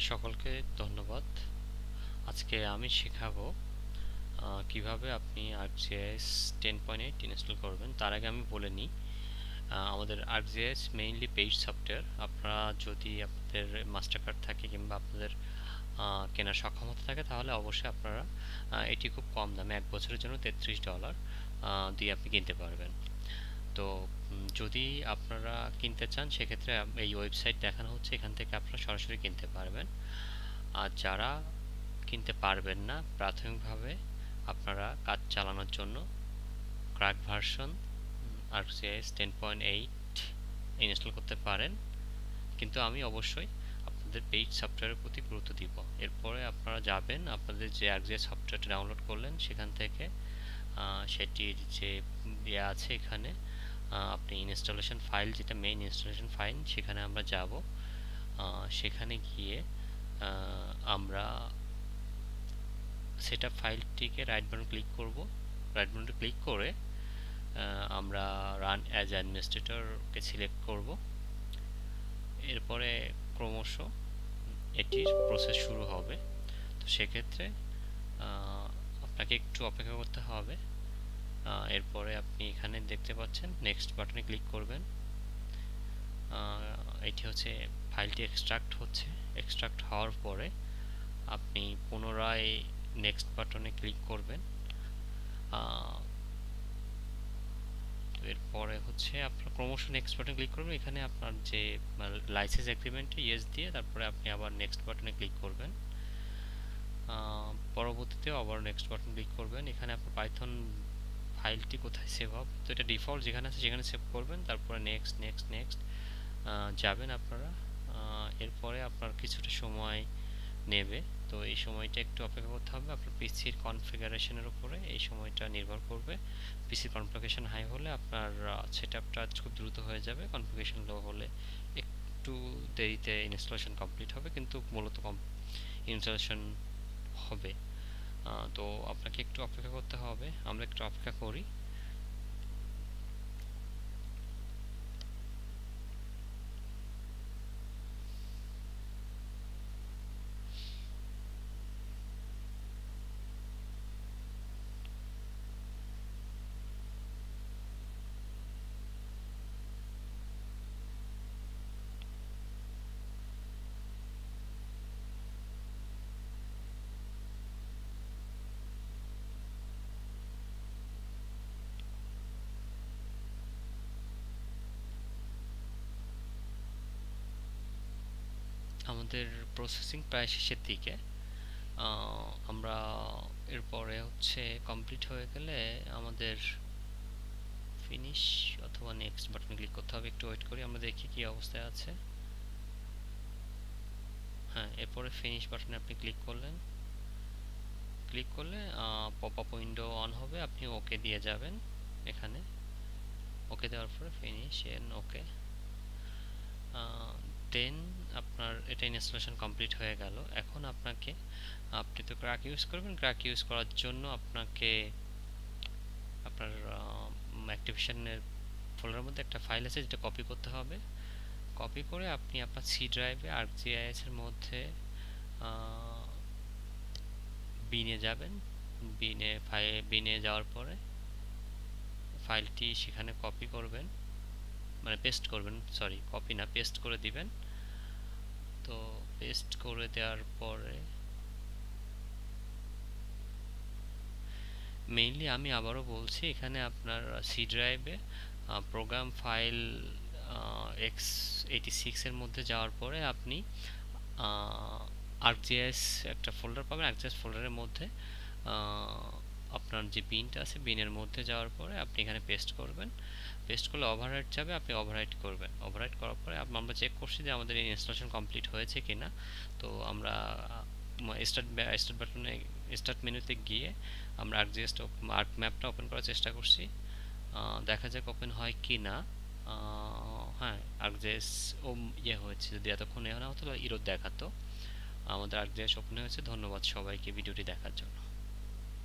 সকলকে ধন্যবাদ। আজকে আমি শেখাবো কিভাবে আপনি ArcGIS 10.8 ইনস্টল করবেন। তার আগে আমি বলে নিই, আমাদের ArcGIS মেইনলি পেইড সফটওয়্যার। আপনারা যদি আপনাদের মাস্টার কার্ড থাকে কিংবা আপনাদের কেনার সক্ষমতা থাকে তাহলে অবশ্যই আপনারা এটি খুব কম দামে 1 বছরের জন্য $33 দিয়ে আপনি কিনতে পারবেন। তো যদি আপনারা কিনতে চান সেক্ষেত্রে এই ওয়েবসাইট দেখানো হচ্ছে, এখান থেকে আপনারা সরাসরি কিনতে পারবেন। আর যারা কিনতে পারবেন না, প্রাথমিকভাবে আপনারা কাজ চালানোর জন্য ক্র্যাক ভার্সন ArcGIS 10.8 ইনস্টল করতে পারেন, কিন্তু আমি অবশ্যই আপনাদের পেইড সফটওয়্যারের প্রতি গুরুত্ব দিব। এরপরে আপনারা যাবেন, আপনাদের যে ArcGIS সফটওয়্যারটা ডাউনলোড করলেন সেখান থেকে সেটির যে ইয়ে আছে এখানে আপনি ইনস্টলেশন ফাইল, যেটা মেইন ইনস্টলেশন ফাইল, সেখানে আমরা যাব। সেখানে গিয়ে আমরা সেটআপ ফাইলটিকে রাইট বাটন ক্লিক করব। রাইট বাটনটি ক্লিক করে আমরা রান অ্যাজ অ্যাডমিনিস্ট্রেটরকে সিলেক্ট করব। এরপরে ক্রমশ এটির প্রসেস শুরু হবে। তো সেক্ষেত্রে আপনাকে একটু অপেক্ষা করতে হবে। এরপরে আপনি এখানে দেখতে পাচ্ছেন নেক্সট বাটনে ক্লিক করবেন। এটি হচ্ছে ফাইলটি এক্সট্রাক্ট হচ্ছে। এক্সট্রাক্ট হওয়ার পরে আপনি পুনরায় নেক্সট বাটনে ক্লিক করবেন। এরপরে হচ্ছে আপনার ক্রমশ নেক্সট বাটনে ক্লিক করবেন। এখানে আপনার যে লাইসেন্স এগ্রিমেন্টে ইয়েস দিয়ে তারপরে আপনি আবার নেক্সট বাটনে ক্লিক করবেন। পরবর্তীতেও আবার নেক্সট বাটন ক্লিক করবেন। এখানে আপনার পাইথন ফাইলটি কোথায় সেভ হবে, তো এটা ডিফল্ট যেখানে আছে সেখানে সেভ করবেন। তারপরে নেক্সট নেক্সট নেক্সট যাবেন আপনারা। এরপরে আপনার কিছুটা সময় নেবে, তো এই সময়টা একটু অপেক্ষা করতে হবে। আপনার পিসির কনফিগারেশনের উপরে এই সময়টা নির্ভর করবে। পিসির কনফিগারেশন হাই হলে আপনার সেটআপটা খুব দ্রুত হয়ে যাবে, কনফিগারেশন লো হলে একটু দেরিতে ইনস্টলেশন কমপ্লিট হবে, কিন্তু মূলত ইনস্টলেশন হবে। তো আপনাকে একটু অপেক্ষা করতে হবে, আমরা একটু অপেক্ষা করি। আমাদের প্রসেসিং প্রায় শেষের দিকে। আমরা এরপরে হচ্ছে কমপ্লিট হয়ে গেলে আমাদের ফিনিশ অথবা নেক্সট বাটনে ক্লিক করতে হবে। একটু ওয়েট করি, আমরা দেখি কি অবস্থায় আছে। হ্যাঁ, এরপরে ফিনিশ বাটনে আপনি ক্লিক করলেন। ক্লিক করলে পপ আপ উইন্ডো অন হবে, আপনি ওকে দিয়ে যাবেন। এখানে ওকে দেওয়ার পরে ফিনিশ এন্ড ওকে, দেন আপনার এটা ইনস্টলেশন কমপ্লিট হয়ে গেল। এখন আপনি তো ক্র্যাক ইউজ করবেন, ক্র্যাক ইউজ করার জন্য আপনাকে আপনার অ্যাক্টিভেশনের ফোল্ডারের মধ্যে একটা ফাইল আছে যেটা কপি করতে হবে। কপি করে আপনি আপনার সি ড্রাইভে ArcGIS এর মধ্যে বিনে যাবেন। বিনে যাওয়ার পরে ফাইলটি সেখানে কপি করবেন, মানে পেস্ট করবেন, সরি কপি না, পেস্ট করে দিবেন। তো পেস্ট করে দেওয়ার পরে মেইনলি আমি আবারও বলছি, এখানে আপনার সি ড্রাইভে প্রোগ্রাম ফাইল x86 এর মধ্যে যাওয়ার পরে আপনি ArcGIS একটা ফোল্ডার পাবেন। ArcGIS ফোল্ডারের মধ্যে আপনার যে বিনটা আছে, বিনের মধ্যে যাওয়ার পরে আপনি এখানে পেস্ট করবেন। পেস্ট করলে ওভাররাইট যাবে, আপনি ওভাররাইট করবেন। ওভাররাইট করার পরে আমরা চেক করছি যে আমাদের এই ইনস্টলেশন কমপ্লিট হয়েছে কিনা। তো আমরা স্টার্ট বাটনে, স্টার্ট মেনুতে গিয়ে আমরা ArcGIS আর্ক ম্যাপটা ওপেন করার চেষ্টা করছি, দেখা যাক ওপেন হয় কি না। হ্যাঁ, ArcGIS হয়েছে। যদি এতক্ষণ না হতো ইরোর দেখাতো। আমাদের ArcGIS ওপেন হয়েছে। ধন্যবাদ সবাইকে ভিডিওটি দেখার জন্য।